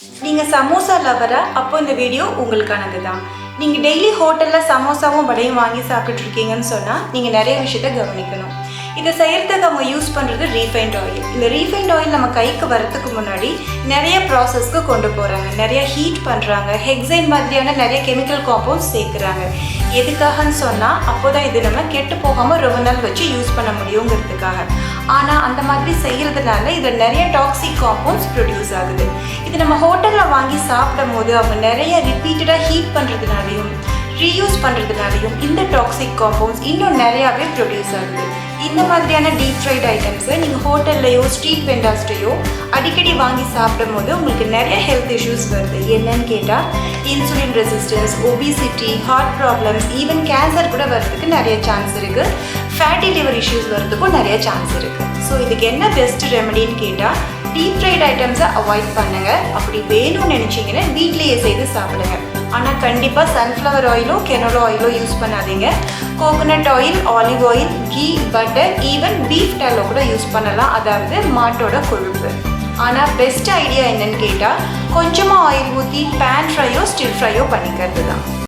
நீங்கள் சமோசா லவரா? அப்போ இந்த வீடியோ உங்களுக்கானது தான். நீங்கள் டெய்லி ஹோட்டலில் சமோசாவும் வடையும் வாங்கி சாப்பிட்டுருக்கீங்கன்னு சொன்னால் நீங்கள் நிறைய விஷயத்தை கவனிக்கணும். இதை செய்கிறதுக்கு அவங்க யூஸ் பண்ணுறது ரீஃபைண்ட் ஆயில். இந்த ரீஃபைண்ட் ஆயில் நம்ம கைக்கு வரத்துக்கு முன்னாடி நிறைய ப்ராசஸ்க்கு கொண்டு போகிறாங்க, நிறைய ஹீட் பண்ணுறாங்க, ஹெக்ஸைன் மாதிரியான நிறைய கெமிக்கல் காம்பவுண்ட்ஸ் சேர்க்குறாங்க. எதுக்காகன்னு சொன்னால் அப்போ தான் இது நம்ம கெட்டு போகாமல் ரொம்ப நாள் வச்சு யூஸ் பண்ண முடியுங்கிறதுக்காக. ஆனால் அந்த மாதிரி செய்கிறதுனால இதில் நிறைய டாக்ஸிக் காம்பவுண்ட்ஸ் ப்ரொடியூஸ் ஆகுது. இது நம்ம ஹோட்டலில் வாங்கி சாப்பிடும் போது அவங்க நிறைய ரிப்பீட்டடாக ஹீட் பண்ணுறதுனாலையும் ரீயூஸ் பண்ணுறதுனாலையும் இந்த டாக்ஸிக் காம்பவுண்ட்ஸ் இன்னும் நிறையாவே ப்ரொடியூஸ் ஆகுது. இந்த மாதிரியான டீப் ஃப்ரைட் ஐட்டம்ஸை நீங்கள் ஹோட்டல்லையோ ஸ்ட்ரீட் வெண்டாஸ்ட்டையோ அடிக்கடி வாங்கி சாப்பிடும் போது உங்களுக்கு நிறைய ஹெல்த் இஷ்யூஸ் வருது. என்னன்னு கேட்டால் insulin resistance, obesity, heart problems, even cancer கூட வர்றதுக்கு நிறைய சான்ஸ் இருக்குது. ஃபேட்டி லிவர் இஷ்யூஸ் வர்றதுக்கும் நிறைய சான்ஸ் இருக்குது. ஸோ இதுக்கு என்ன பெஸ்ட் ரெமெடின்னு கேட்டால் டீப் ஃப்ரைட் ஐட்டம்ஸை அவாய்ட் பண்ணுங்கள். அப்படி வேணும்னு நினச்சிங்கன்னா வீட்லேயே செய்து சாப்பிடுங்க. ஆனால் கண்டிப்பாக சன்ஃப்ளவர் ஆயிலோ கெனோலா ஆயிலோ யூஸ் பண்ணாதீங்க. Coconut oil, olive oil, ghee, butter, even beef tallow கூட யூஸ் பண்ணலாம், அதாவது மாட்டோட கொழுப்பு. ஆனால் பெஸ்ட் ஐடியா என்னன்னு கேட்டால் கொஞ்சமாக ஆயில் ஊற்றி பேன் ஃப்ரையோ ஸ்டில் ஃப்ரையோ பண்ணிக்கிறது தான்.